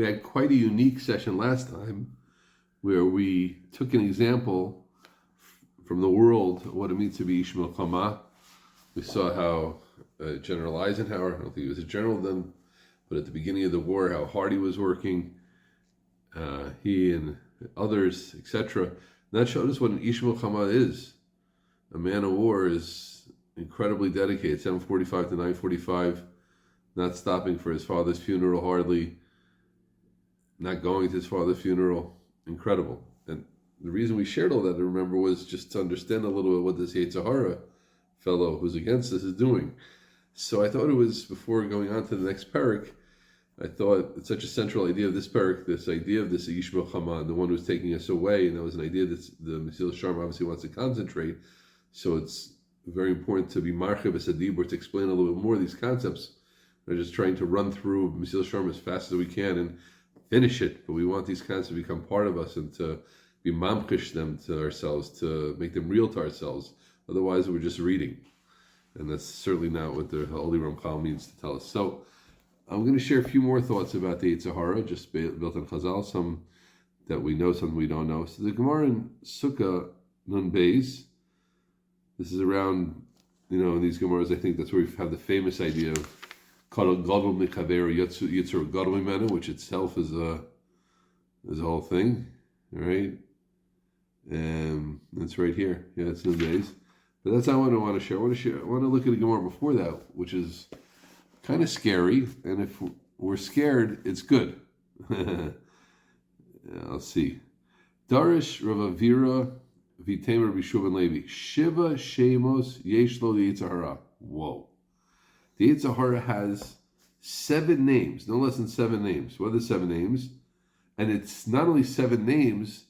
We had quite a unique session last time where we took an example from the world of what it means to be Ish Milchama. We saw how General Eisenhower, I don't think he was a general then, but at the beginning of the war, how hard he was working, he and others, etc. And that showed us what an Ish Milchama is. A man of war is incredibly dedicated, 7:45 to 9:45, not stopping for his father's funeral hardly, not going to his father's funeral. Incredible. And the reason we shared all that, I remember, was just to understand a little bit what this Yetzer Hara fellow who's against us is doing. So I thought it was, before going on to the next Perek, I thought it's such a central idea of this Perek, this idea of this Ish Milchama, the one who's taking us away, and that was an idea that the Mesilas Yesharim obviously wants to concentrate. So it's very important to be marchev as a dibur, to explain a little bit more of these concepts. We're just trying to run through Mesilas Yesharim as fast as we can and finish it, but we want these concepts to become part of us and to be mamchish them to ourselves, to make them real to ourselves. Otherwise, we're just reading, and that's certainly not what the Holy Ramchal means to tell us. So I'm going to share a few more thoughts about the Yetzer Hara, just built on Chazal, some that we know, some we don't know. So the Gemara in Sukkah Nun Beis, this is around, in these Gemaras, I think that's where we have the famous idea of Kol Gadol Mikaver Yitzur Gadol Mimenu, which itself is a whole thing, all right? That's right here. Yeah, it's Nun Beis. But that's not what I want to share. I want to look at a Gemara before that, which is kind of scary, and if we're scared, it's good. I'll see. Darish Ravavira Vitamer Bishuv and Levi. Shiva Shemos Yeshlo the Yetzer Hara. Whoa. The Yetzer Hara has 7 names, no less than 7 names. What are the 7 names? And it's not only 7 names,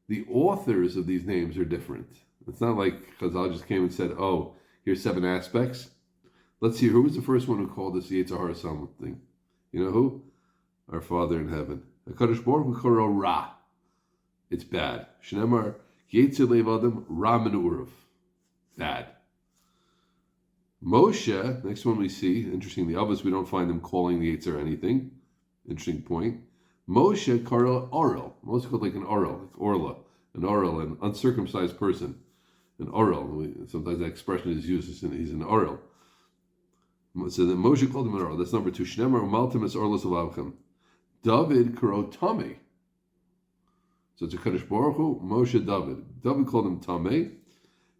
the authors of these names are different. It's not like Chazal just came and said, oh, here's 7 aspects. Let's see, who was the first one who called this Yetzer Hara something? You know who? Our Father in heaven. HaKadosh Baruch Hu Koro Ra. It's bad. Shnemar Yetzer Lev Adam Ra Min Urav. Bad. Moshe, next one we see, interesting, the others we don't find them calling the Yetzer anything. Interesting point. Moshe Karo Orel. Moshe called like an Orel, like Orla. An Orel, an uncircumcised person. An Orel. Sometimes that expression is used as he's an Orel. So then Moshe called him an Orel. That's number 2. Shnemar Umaltim es Orlos Alavchem. David Karo Tameh. So it's a Kadosh Baruch Hu, Moshe David. David called him Tameh.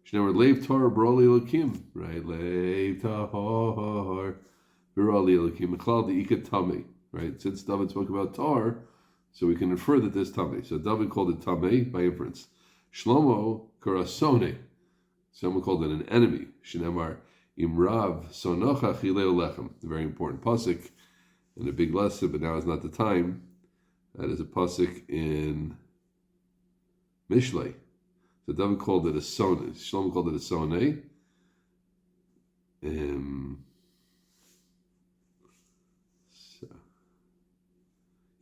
Shnemar Leiv Torah Baroli Elokim. Right? Leiv Tahor Baroli Elokim. Mechlal De'ika Tameh. Right? Since David spoke about Tar, so we can infer that there's Tameh. So David called it Tameh by inference. Shlomo Karasone. Someone called it an enemy. Shnemar Imrav Sonocha Chileo Lechem. A very important pasuk and a big lesson, but now is not the time. That is a pasuk in Mishlei. So David called it a Soneh. Shlomo called it a Soneh.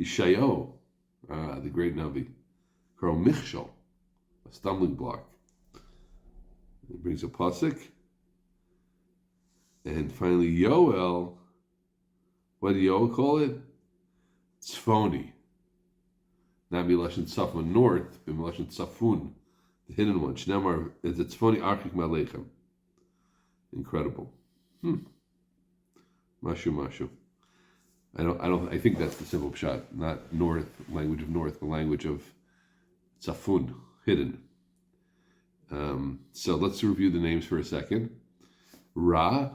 Yeshayahu, the great Navi, called Michshol, a stumbling block. It brings a pasuk. And finally, Yoel, what did Yoel call it? Tzfoni. Not Milashon Tzafon, north, but Milashon Tzafun, the hidden one. Shnemar, it's a Tzfoni Archik Malechem. Incredible. Mashu. I think that's the simple pshat, not north, language of north, but language of Tzafun, hidden. So let's review the names for a second. Ra,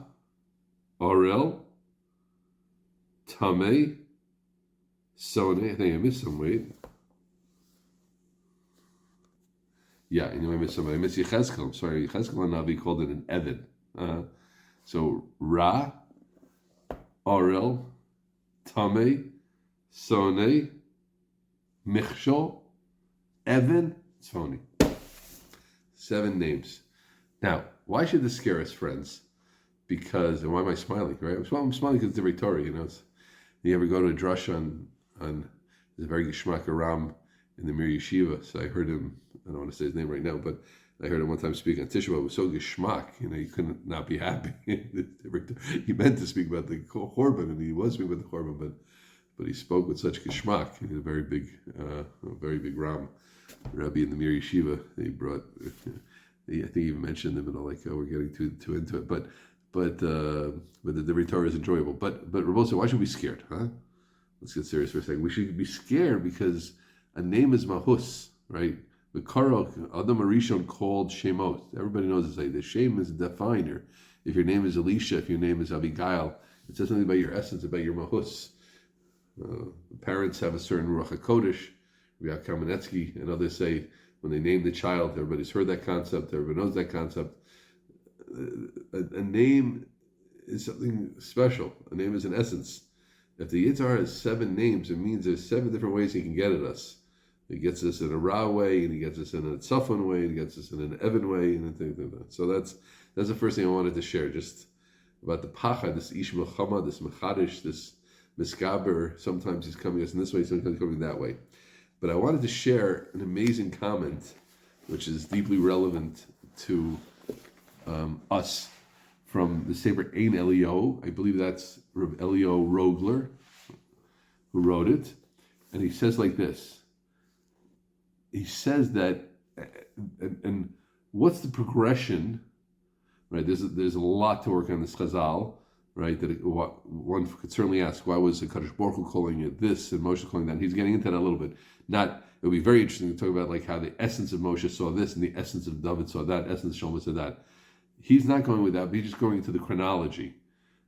Orel, Tameh, Soneh. I think I missed some, wait. Yeah, I missed some. I missed Yechezkel. I'm sorry, Yechezkel Navi called it an Evid. So Ra, Orel, Tameh, Soneh, Michshol, Evan, Tzfoni. 7 names. Now, why should this scare us, friends? And why am I smiling, right? I'm smiling because it's a very Torah, You ever go to a drush on there's a very Geshmak Aram in the Mir Yeshiva, so I heard him, I don't want to say his name right now, but I heard him one time speak on Tisha B'Av. It was so Geshmak, you couldn't not be happy. He meant to speak about the Chorban, and he was speaking about the Chorban, but but he spoke with such geschmack. He's a very big Ram Rabbi in the Mir Yeshiva. He brought. I think he even mentioned them, and like, oh, we're getting too into it, but the Torah is enjoyable. But Rabbi said, why should we be scared? Huh? Let's get serious for a second. We should be scared because a name is mahus, right? The Karok Adam Arishon called Shemot. Everybody knows this. The Shem is a definer. If your name is Elisha, if your name is Abigail, it says something about your essence, about your mahus. Parents have a certain Ruach HaKodesh. Rabbi Kamenetsky and others say when they name the child, everybody's heard that concept, everybody knows that concept. A name is something special. A name is an essence. If the Yitzhar has 7 names, it means there's 7 different ways he can get at us. He gets us in a Ra way, and he gets us in a Tzafon way, and he gets us in an Evan way, and things like that. So that's the first thing I wanted to share, just about the Pachad, this Ish Melchama, this Mechadish, this Miskaber. Sometimes he's coming us in this way, sometimes he's coming that way. But I wanted to share an amazing comment, which is deeply relevant to us, from the Sefer Ein Elio. I believe that's Rav Elio Rogler who wrote it. And he says like this. He says that, and what's the progression, right? There's a lot to work on this Chazal, right? One could certainly ask, why was the Kadosh Baruch Hu calling it this and Moshe calling that? He's getting into that a little bit. It would be very interesting to talk about like how the essence of Moshe saw this and the essence of David saw that, essence of Shlomo saw that. He's not going with that, but he's just going into the chronology.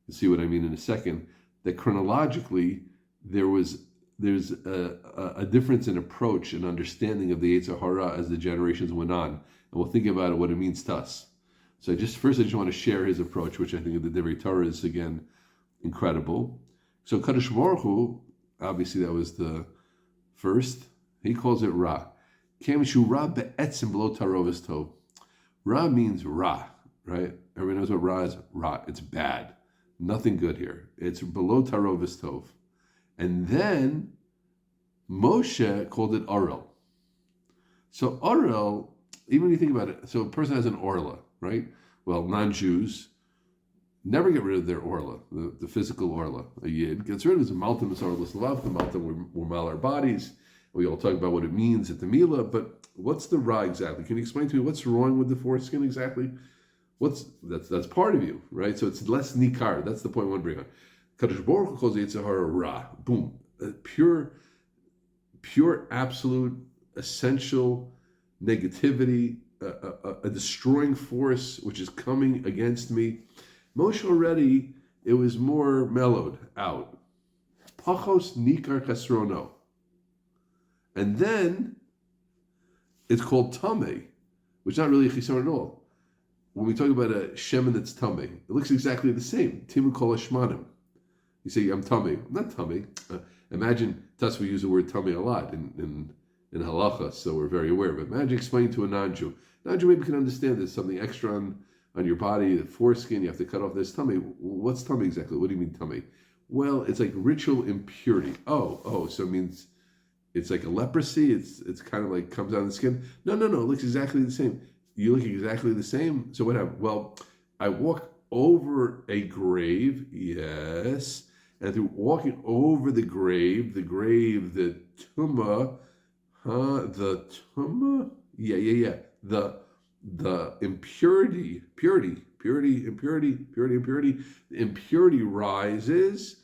You see what I mean in a second. That chronologically, there's a difference in approach and understanding of the Yetzer Hara as the generations went on. And we'll think about it, what it means to us. So I just want to share his approach, which I think of the Divrei Torah is, again, incredible. So Kadosh Baruch Hu, obviously that was the first. He calls it Ra. Kemishu Ra be'etzim below tarovis tov. Ra means Ra, right? Everybody knows what Ra is? Ra. It's bad. Nothing good here. It's below tarovis tov. And then Moshe called it Orel. So Orel, even when you think about it, so a person has an Orla, right? Well, non-Jews never get rid of their Orla, the physical Orla. A Yid gets rid of his Malta Orla Slavav, the Malta we mal our bodies. We all talk about what it means at the Mila, but what's the Ra exactly? Can you explain to me what's wrong with the foreskin exactly? That's part of you, right? So it's less nikar. That's the point I want to bring on. Kadosh Baruch Hu calls the Yetzer Hara Ra. Boom. Pure, absolute, essential negativity, a destroying force which is coming against me. Moshe already, it was more mellowed out. Pachos nikar kasrono. And then it's called Tameh, which is not really a chisaron at all. When we talk about a shemen that's Tameh, it looks exactly the same. Timu kol hashmanim. You say, I'm tummy. I'm not tummy. Imagine, thus we use the word tummy a lot in halacha, so we're very aware. But imagine explaining to a non-Jew. Non-Jew maybe can understand there's something extra on your body, the foreskin, you have to cut off this tummy. What's tummy exactly? What do you mean tummy? Well, it's like ritual impurity. Oh, so it means it's like a leprosy? It's kind of like comes out of the skin? No, it looks exactly the same. You look exactly the same? So what happened? Well, I walk over a grave, yes, and through walking over the grave, the tumah, the impurity, the impurity rises,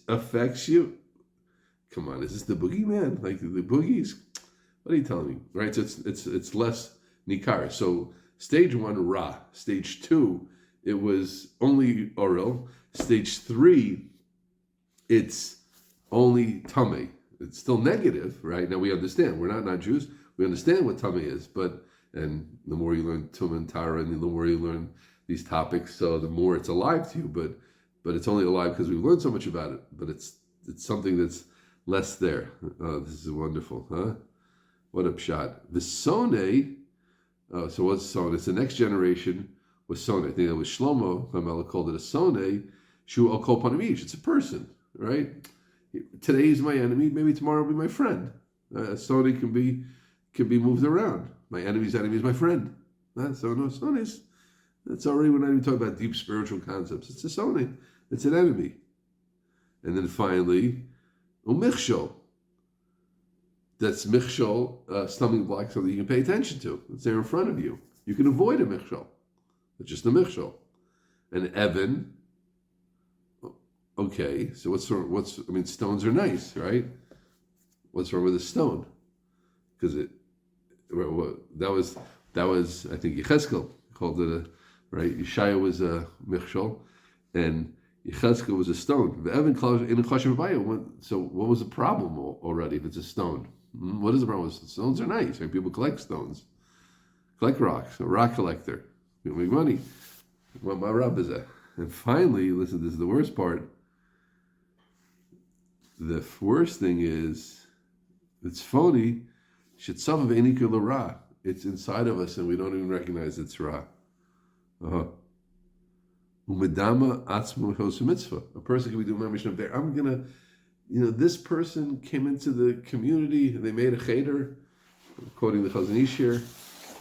affects you. Come on, is this the boogeyman? Like the boogies? What are you telling me? Right? So it's less nikar. So stage 1, Ra. Stage 2, it was only Orel. Stage 3, it's only Tameh. It's still negative, right? Now we understand. We're not Jews. We understand what Tameh is, and the more you learn Tum and Tara, and the more you learn these topics, so the more it's alive to you. But it's only alive because we've learned so much about it. But it's something that's less there. Oh, this is wonderful, huh? What a pshat. The Soneh. So what's Soneh? It's the next generation was Soneh. I think that was Shlomo. Hamela called it a Soneh. Shu al kol panim ish. It's a person, right? Today is my enemy. Maybe tomorrow will be my friend. Soneh can be moved around. My enemy's enemy is my friend. So no, Sonehs. That's already, we're not even talking about deep spiritual concepts. It's a Soneh. It's an enemy. And then finally, Umichshol. That's michshol, stumbling block, something you can pay attention to. It's there in front of you. You can avoid a michshol. It's just a michshol. An Evan. Okay, so stones are nice, right? What's wrong with a stone? Because that was I think Yechezkel called it right. Yeshaya was a michshol, and Yechezkel was a stone. The Evan in a so what was the problem already? If it's a stone, what is the problem? Stones are nice, right? People collect stones, collect rocks. A rock collector, you make money. What my rab is that? And finally, listen, this is the worst part. The worst thing is, it's phony. It's inside of us, and we don't even recognize it's ra. Umedama atzmu hosu mitzvah. A person can be doing membership there. I'm gonna, this person came into the community. They made a cheder, quoting the Chazon Ish here,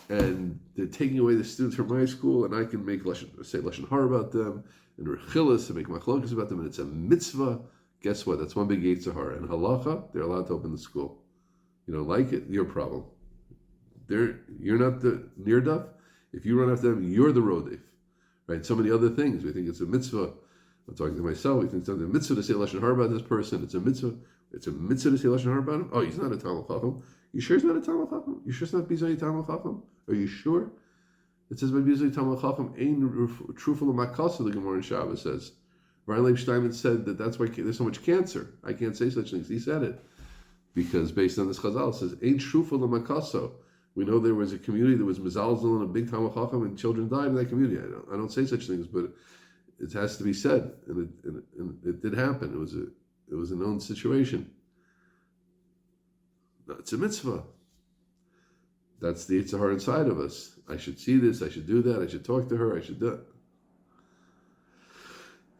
and they're taking away the students from my school, and I can say lashon hara about them, and rechilas, and make machlokas about them, and it's a mitzvah. Guess what? That's one big yetzer hara. And halacha, they're allowed to open the school. You don't like it, your problem. You're not the nirdaf. If you run after them, you're the rodef. Right? So many other things. We think it's a mitzvah. I'm talking to myself. We think it's a mitzvah to say lashon hara about this person. It's a mitzvah. It's a mitzvah to say lashon hara about him. Oh, he's not a Talmid Chacham. You sure he's not a Talmid Chacham? You sure it's not Bizay Talmid Chacham? Are you sure? It says by Bizay Talmid Chacham, Ein Trufel Makasa, the Gemara in Shabbos says. Ryan Leib Steinman said that's why there's so much cancer. I can't say such things. He said it. Because based on this Chazal, it says, Ein Trufel Makaso. We know there was a community that was Mezalzel and a big Talmid Chacham, and children died in that community. I don't say such things, but it has to be said, and it did happen. It was a known situation. It's a mitzvah. That's the yetzer hara inside of us. I should see this. I should do that. I should talk to her. I should do it.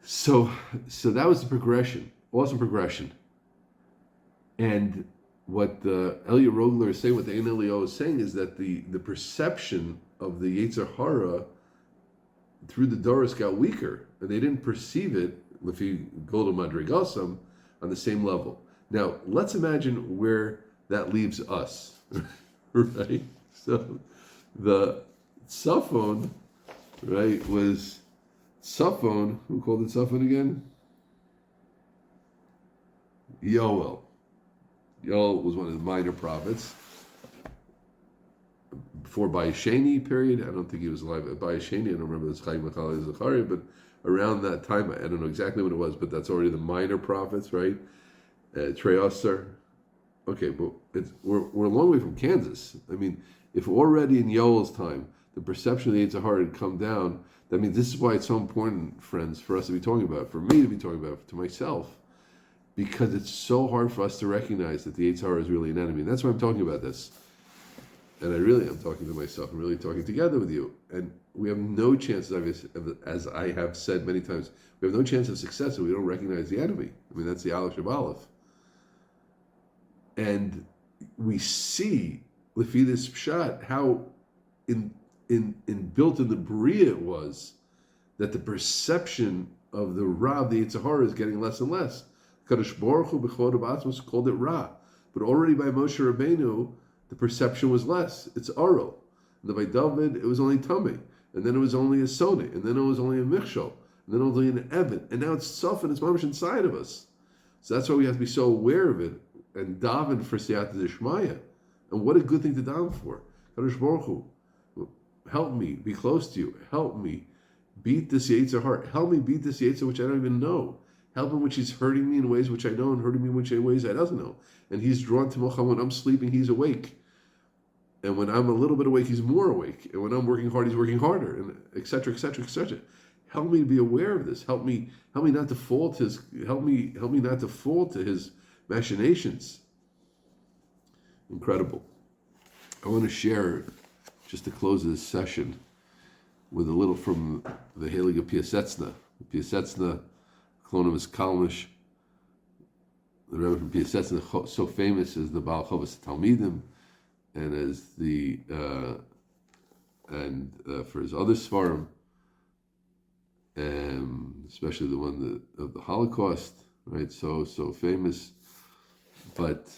So that was the progression. Awesome progression. And what the Elia Rogler is saying, what the Ein Elio is saying, is that the perception of the yetzer hara through the Doros got weaker, and they didn't perceive it if you go to Madrigasam on the same level. Now, let's imagine where that leaves us, right? So the Safon, right, was Safon. Who called it Safon again? Yoel. Yoel was one of the minor prophets. Before Bayesheni period, I don't think he was alive at Bayesheni. I don't remember this Chaim Machali Zachariah, but around that time, I don't know exactly when it was, but that's already the minor prophets, right? Treyasar. Okay, but we're a long way from Kansas. I mean, if already in Yoel's time, the perception of the yetzer hara had come down, that means this is why it's so important, friends, for us to be talking about it, for me to be talking about it, to myself, because it's so hard for us to recognize that the yetzer hara is really an enemy. And that's why I'm talking about this. And I really am talking to myself. I'm really talking together with you. And we have no chance, as I have said many times, we have no chance of success if we don't recognize the enemy. I mean, that's the Aleph Sheb Aleph. And we see, Lefi this Pshat, how built in the Bria it was, that the perception of the Ra, the yetzer hara, is getting less and less. Kadosh Baruch Hu b'chod b'atzmos called it Ra. But already by Moshe Rabbeinu, the perception was less. It's Arel. And then by David, it was only Tameh. And then it was only a Sone. And then it was only a Michshol. And then it was only an Evan. And now it's Saf, and it's mamash inside of us. So that's why we have to be so aware of it and daven for Siyata Dishmaya. And what a good thing to daven for. Kadosh Baruch Hu, help me be close to you. Help me beat this yetzer hara. Help me beat this yetzer which I don't even know. Help him which he's hurting me in ways which I know and hurting me in ways I doesn't know. And he's drawn to Mocha. When I'm sleeping, he's awake. And when I'm a little bit awake, he's more awake. And when I'm working hard, he's working harder, and et cetera, et cetera, et cetera. Help me to be aware of this. Help me not to fall to his. Help me not to fall to his machinations. Incredible. I want to share, just to close this session, with a little from the Heilige Piasetzna. Piasetzna, Klonomus Kalmish, the Rebbe from Piasetzna, so famous as the Baal Chovas Talmidim, and as the for his other svarim, especially the one of the Holocaust, right? So famous. But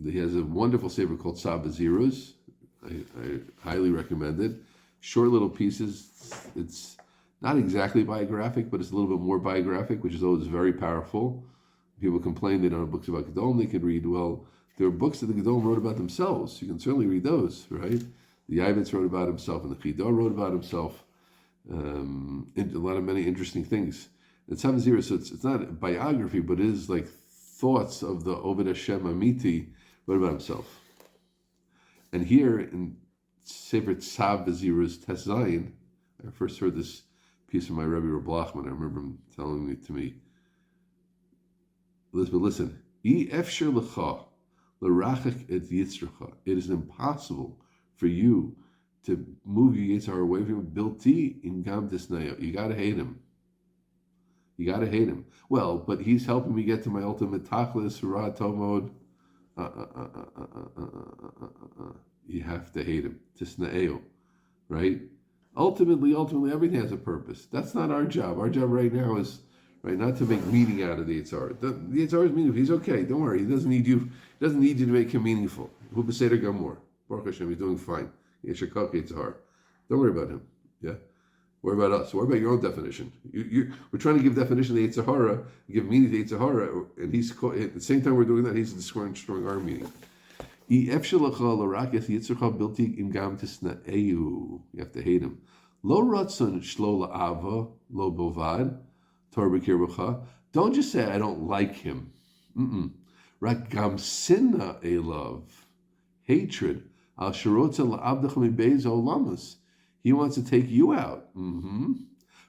he has a wonderful sefer called Saba Zeros. I highly recommend it. Short little pieces. It's not exactly biographic, but it's a little bit more biographic, which is always very powerful. People complain they don't have books about Gedolim they can read. Well, there are books that the Gedolim wrote about themselves. You can certainly read those, right? The Yavitz wrote about himself, and the Chidor wrote about himself. Many interesting things. It's Saba Zeros, so it's not a biography, but it is like thoughts of the Oved Hashem Amiti wrote about himself. And here in Sefer Tzav V'Zirus Tes Zayin, I first heard this piece from my Rebbe Reb Blachman. I remember him telling it to me. Elizabeth, listen. Efsher lecha l'rachik et yitzracha. It is impossible for you to move your Yitzhar away from him. Bilti in gam tisnaya. You got to hate him. You got to hate him. Well, but he's helping me get to my ultimate tachlis, surah, tomod. You have to hate him. Tisnaeo, right? Ultimately, everything has a purpose. That's not our job. Our job right now is not to make meaning out of the Yitzhar. The Yitzhar is meaningful. He's okay. Don't worry. He doesn't need you. He doesn't need you to make him meaningful. Hu b'seder gamor. Baruch Hashem. He's doing fine. Yeshakach Yitzhar. Don't worry about him. Yeah. Worry about us. Worry about your own definition. We're trying to give definition to the Yitzhahara, give meaning to the Yitzhahara, and at the same time we're doing that, he's destroying our meaning. You have to hate him. Lo ratzon shlo la'ava lo bovad tor b'kirbucha. Don't just say I don't like him. Rak gam sinna elav, hatred al shirotza la'avdach mibeiz olamas. He wants to take you out.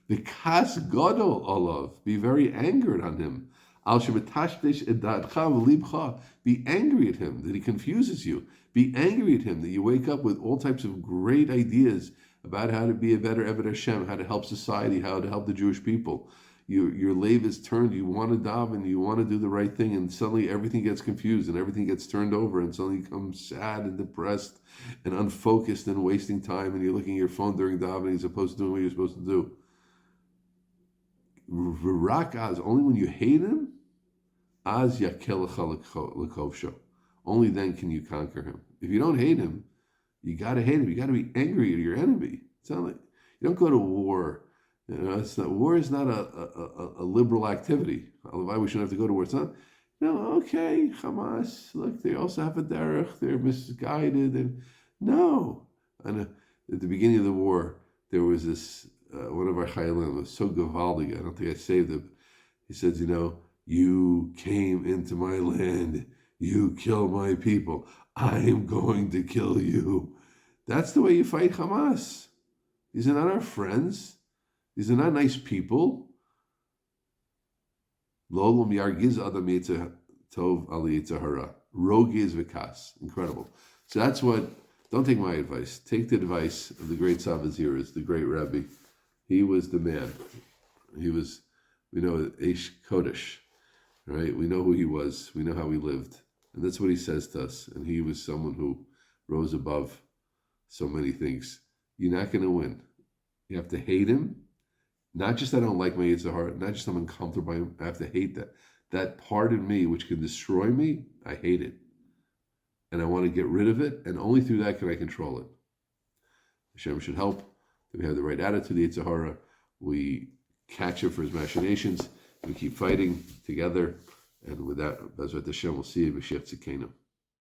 Because gadol olav, be very angered on him. Al shemetashdesh edatcha v'libcha, be angry at him that he confuses you. Be angry at him that you wake up with all types of great ideas about how to be a better Eved Hashem, how to help society, how to help the Jewish people. Your lave is turned, you want to daven, you want to do the right thing, and suddenly everything gets confused and everything gets turned over, and suddenly you become sad and depressed and unfocused and wasting time, and you're looking at your phone during davening as opposed to doing what you're supposed to do. V'rak only when you hate him, az yakelecha l'kovsho. Only then can you conquer him. If you don't hate him, you got to hate him. You got to be angry at your enemy. It's not like you don't go to war. War is not a liberal activity. Otherwise, we shouldn't have to go to war. It's not. Okay, Hamas. Look, they also have a derech. They're misguided, and no. And at the beginning of the war, there was this one of our chayalim was so gavaldig. I don't think I saved him. He says, you came into my land. You killed my people. I am going to kill you. That's the way you fight Hamas. These are not our friends. These are not nice people. Lolum yargiz adam tov ali yitzhahara. Rogiz vikas. Incredible. So that's what, don't take my advice. Take the advice of the great Savaziris, the great Rebbe. He was the man. He was, Eish Kodesh. Right? We know who he was. We know how he lived. And that's what he says to us. And he was someone who rose above so many things. You're not going to win. You have to hate him. Not just I don't like my Yitzhahara, not just I'm uncomfortable by him. I have to hate that. That part in me which can destroy me, I hate it. And I want to get rid of it. And only through that can I control it. Hashem should help. That we have the right attitude to Yitzhahara. We catch him for his machinations. We keep fighting together. And with that, Bezrat Hashem, we'll see you in Mashiach Tzidkenu.